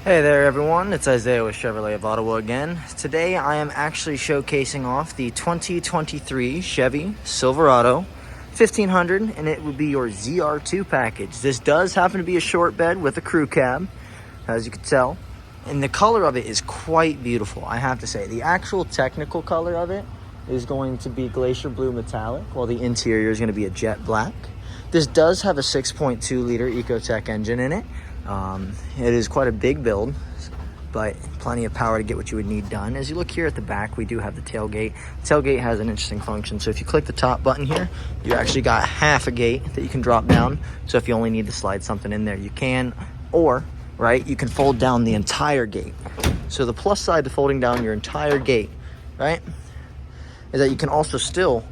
Hey there everyone, it's Isaiah with Chevrolet of Ottawa again. Today I am actually showcasing off the 2023 Chevy Silverado 1500, and it would be your ZR2 package. This does happen to be a short bed with a crew cab, as you can tell. And the color of it is quite beautiful, I have to say. The actual technical color of it is going to be Glacier-Blue metallic, while the interior is going to be a jet black. This does have a 6.2 liter Ecotec engine in it. It is quite a big build, but plenty of power to get what you would need done. As you look here at the back, we do have the tailgate. The tailgate has an interesting function. So if you click the top button here, you actually got half a gate that you can drop down. So if you only need to slide something in there, you can. Or, right, you can fold down the entire gate. So the plus side to folding down your entire gate, right, is that you can also still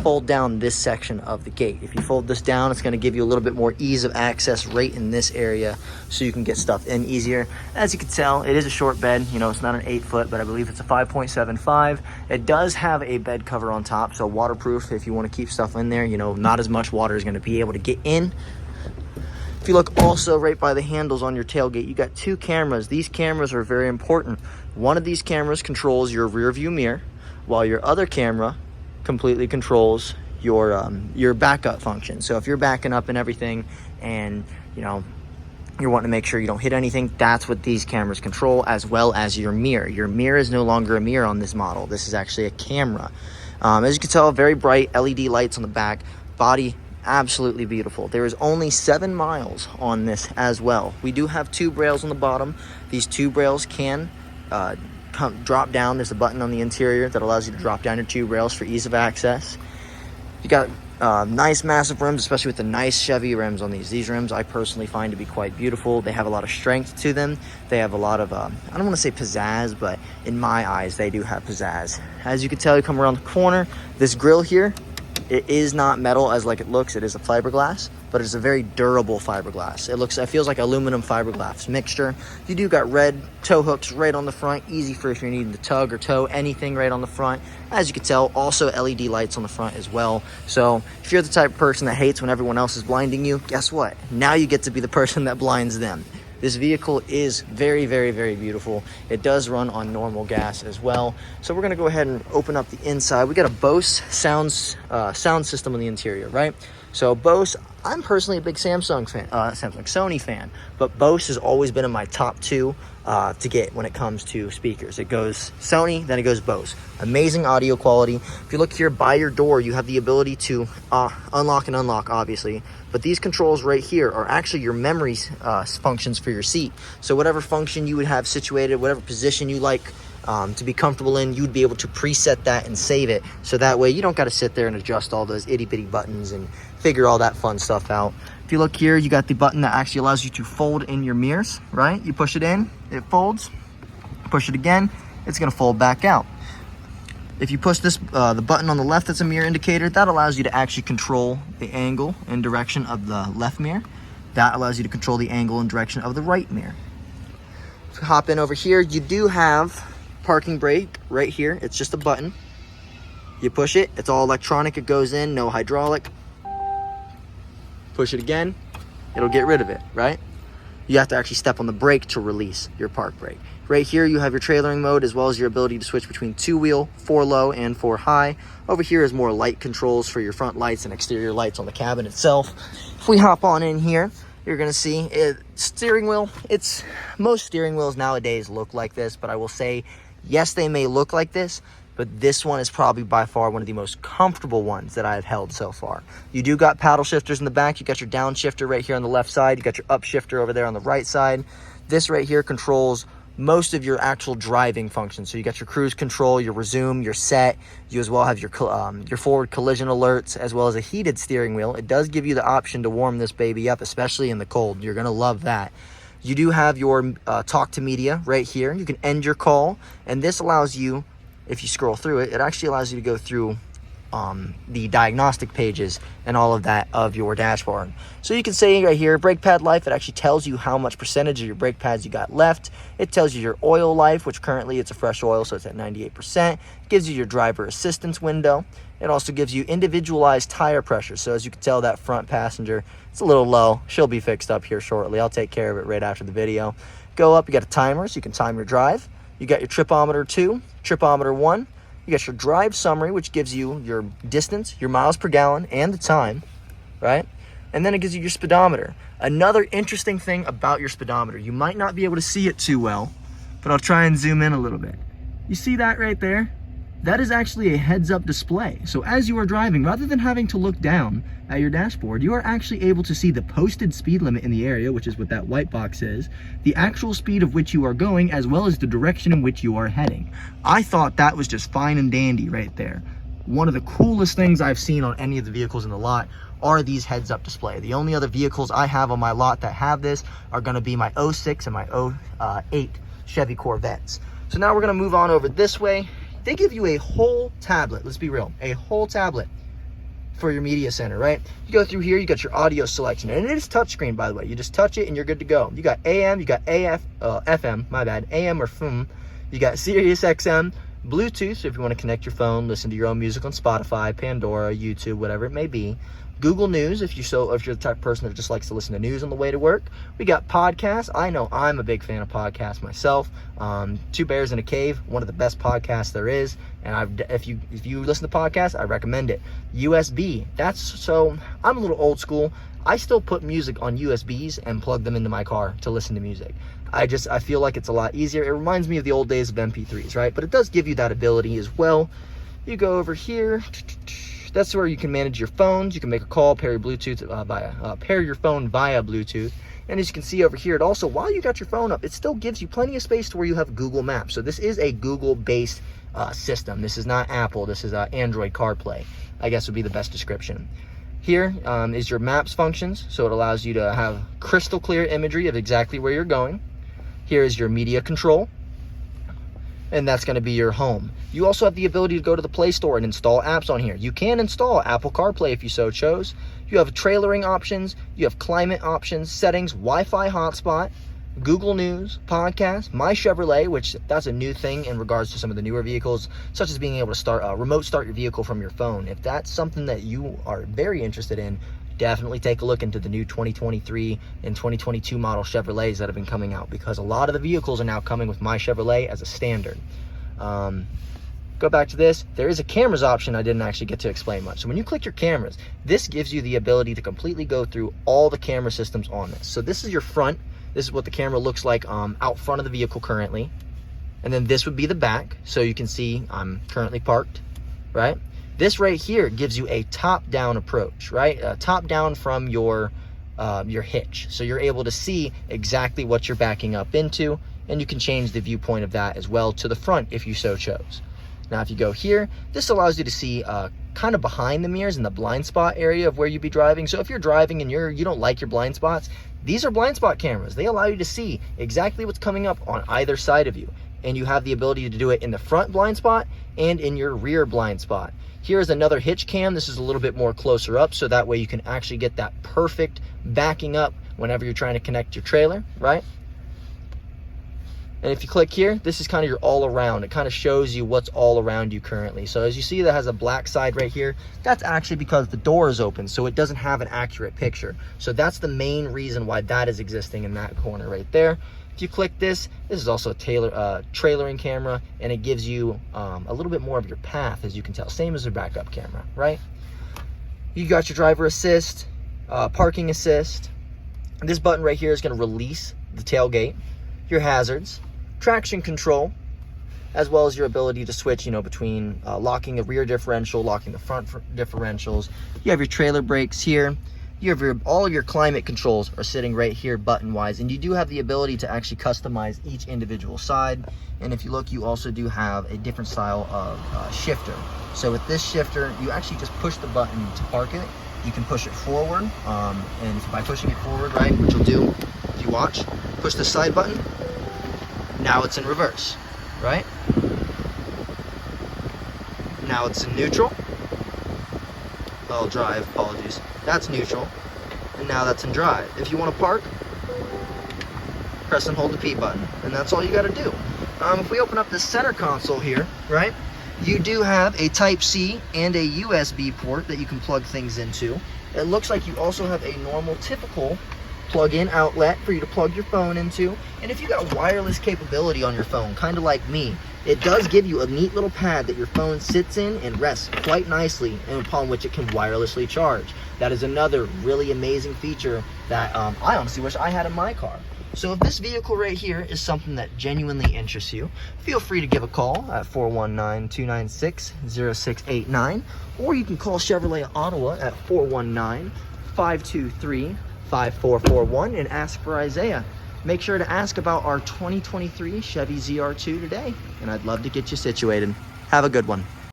fold down this section of the gate. If you fold this down, it's going to give you a little bit more ease of access right in this area, so you can get stuff in easier. As you can tell, it is a short bed. You know, it's not an 8-foot, but I believe it's a 5.75. It does have a bed cover on top, so waterproof if you want to keep stuff in there. You know, not as much water is going to be able to get in. If you look also right by the handles on your tailgate, you got two cameras. These cameras are very important. One of these cameras controls your rear view mirror, while your other camera completely controls your backup function. So if you're backing up and everything, and you know you're wanting to make sure you don't hit anything, that's what these cameras control, as well as your mirror. Your mirror is no longer a mirror on this model. This is actually a camera. As you can tell, very bright LED lights on the back. Body absolutely beautiful. There is only 7 miles on this as well. We do have tube rails on the bottom. These tube rails can drop down. There's a button on the interior that allows you to drop down your tube rails for ease of access. You got nice massive rims, especially with the nice Chevy rims on these. These rims I personally find to be quite beautiful. They have a lot of strength to them. They have a lot of, I don't want to say pizzazz, but in my eyes, they do have pizzazz. As you can tell, you come around the corner, this grille here, it is not metal as like it looks. It is a fiberglass, but it's a very durable fiberglass. It feels like aluminum fiberglass mixture. You do got red tow hooks right on the front, easy for if you're needing to tug or tow anything right on the front. As you can tell, also LED lights on the front as well. So if you're the type of person that hates when everyone else is blinding you, guess what? Now you get to be the person that blinds them. This vehicle is very, very, very beautiful. It does run on normal gas as well. So we're gonna go ahead and open up the inside. We got a Bose sound system on the interior, right? So Bose, I'm personally a big Sony fan, but Bose has always been in my top 2 to get when it comes to speakers. It goes Sony, then it goes Bose. Amazing audio quality. If you look here by your door, you have the ability to unlock and unlock, obviously, but these controls right here are actually your memory functions for your seat. So whatever function you would have situated, whatever position you like to be comfortable in, you'd be able to preset that and save it. So that way you don't got to sit there and adjust all those itty bitty buttons and figure all that fun stuff out. If you look here, you got the button that actually allows you to fold in your mirrors, right? You push it in, it folds. Push it again, it's gonna fold back out. If you push this, the button on the left that's a mirror indicator, that allows you to actually control the angle and direction of the left mirror. That allows you to control the angle and direction of the right mirror. If you hop in over here, you do have parking brake right here. It's just a button. You push it, it's all electronic, it goes in, no hydraulic. Push it again, it'll get rid of it, right? You have to actually step on the brake to release your park brake. Right here, you have your trailering mode, as well as your ability to switch between 2-wheel, 4 low, and 4 high. Over here is more light controls for your front lights and exterior lights on the cabin itself. If we hop on in here, you're gonna see steering wheel. Most steering wheels nowadays look like this, but I will say, yes, they may look like this, but this one is probably by far one of the most comfortable ones that I've held so far. You do got paddle shifters in the back. You got your downshifter right here on the left side. You got your upshifter over there on the right side. This right here controls most of your actual driving functions. So you got your cruise control, your resume, your set. You as well have your forward collision alerts, as well as a heated steering wheel. It does give you the option to warm this baby up, especially in the cold. You're gonna love that. You do have your talk to media right here. You can end your call, and this allows you, if you scroll through it, it actually allows you to go through the diagnostic pages and all of that of your dashboard. So you can say right here, brake pad life, it actually tells you how much percentage of your brake pads you got left. It tells you your oil life, which currently it's a fresh oil, so it's at 98%. It gives you your driver assistance window. It also gives you individualized tire pressure. So as you can tell, that front passenger, it's a little low. She'll be fixed up here shortly. I'll take care of it right after the video. Go up, you got a timer, so you can time your drive. You got your tripometer 2, tripometer 1. You got your drive summary, which gives you your distance, your miles per gallon, and the time, right? And then it gives you your speedometer. Another interesting thing about your speedometer, you might not be able to see it too well, but I'll try and zoom in a little bit. You see that right there? That is actually a heads-up display. So as you are driving, rather than having to look down at your dashboard, you are actually able to see the posted speed limit in the area, which is what that white box is, the actual speed of which you are going, as well as the direction in which you are heading. I thought that was just fine and dandy right there. One of the coolest things I've seen on any of the vehicles in the lot are these heads-up display. The only other vehicles I have on my lot that have this are gonna be my 06 and my 08 Chevy Corvettes. So now we're gonna move on over this way. They give you a whole tablet, let's be real, a whole tablet for your media center, right? You go through here, you got your audio selection, and it is touchscreen, by the way. You just touch it and you're good to go. You got AM, you got FM, my bad, AM or FM. You got Sirius XM, Bluetooth, so if you want to connect your phone, listen to your own music on Spotify, Pandora, YouTube, whatever it may be. Google News, if you're the type of person that just likes to listen to news on the way to work. We got podcasts. I know I'm a big fan of podcasts myself. Two Bears in a Cave, one of the best podcasts there is. And if you listen to podcasts, I recommend it. USB, so I'm a little old school. I still put music on USBs and plug them into my car to listen to music. I feel like it's a lot easier. It reminds me of the old days of MP3s, right? But it does give you that ability as well. You go over here. That's where you can manage your phones. You can make a call, pair your Bluetooth pair your phone via Bluetooth. And as you can see over here, it also, while you got your phone up, it still gives you plenty of space to where you have Google Maps. So this is a Google-based system. This is not Apple. This is Android CarPlay, I guess would be the best description. Here is your Maps functions. So it allows you to have crystal clear imagery of exactly where you're going. Here is your media control. And that's going to be your home. You also have the ability to go to the Play Store and install apps on here. You can install Apple CarPlay if you so chose. You have trailering options, you have climate options, settings, Wi-Fi hotspot, Google News, podcast, My Chevrolet, which that's a new thing in regards to some of the newer vehicles, such as being able to remote start your vehicle from your phone. If that's something that you are very interested in, definitely take a look into the new 2023 and 2022 model Chevrolets that have been coming out, because a lot of the vehicles are now coming with My Chevrolet as a standard. Go back to this. There is a cameras option I didn't actually get to explain much. So when you click your cameras, this gives you the ability to completely go through all the camera systems on this. So this is your front. This is what the camera looks like out front of the vehicle currently. And then this would be the back. So you can see I'm currently parked, right? This right here gives you a top-down approach, right? Top-down from your hitch. So you're able to see exactly what you're backing up into, and you can change the viewpoint of that as well to the front if you so chose. Now, if you go here, this allows you to see kind of behind the mirrors in the blind spot area of where you'd be driving. So if you're driving and you don't like your blind spots, these are blind spot cameras. They allow you to see exactly what's coming up on either side of you. And you have the ability to do it in the front blind spot and in your rear blind spot. Here's another hitch cam. This is a little bit more closer up, so that way you can actually get that perfect backing up whenever you're trying to connect your trailer, right? And if you click here, this is kind of your all around. It kind of shows you what's all around you currently. So as you see, that has a black side right here. That's actually because the door is open, so it doesn't have an accurate picture. So that's the main reason why that is existing in that corner right there. If you click this is also a trailering camera, and it gives you a little bit more of your path, as you can tell, same as a backup camera, right? You got your driver assist, parking assist. And this button right here is going to release the tailgate, your hazards, traction control, as well as your ability to switch, between locking the rear differential, locking the front differentials. You have your trailer brakes here. You have all of your climate controls are sitting right here button wise, and you do have the ability to actually customize each individual side. And if you look, you also do have a different style of shifter. So with this shifter, you actually just push the button to park it. You can push it forward, and by pushing it forward, right, what you'll do, if you watch, push the side button, now it's in reverse, right? Now it's in neutral. well, drive, apologies. That's neutral, and now that's in drive. If you want to park, press and hold the P button, and that's all you got to do. If we open up the center console here, right, you do have a Type-C and a USB port that you can plug things into. It looks like you also have a normal, typical plug-in outlet for you to plug your phone into. And if you got wireless capability on your phone, kind of like me, it does give you a neat little pad that your phone sits in and rests quite nicely, and upon which it can wirelessly charge. That is another really amazing feature that I honestly wish I had in my car. So if this vehicle right here is something that genuinely interests you, feel free to give a call at 419-296-0689, or you can call Chevrolet Ottawa at 419-523-5441 and ask for Isaiah. Make sure to ask about our 2023 Chevy ZR2 today, and I'd love to get you situated. Have a good one.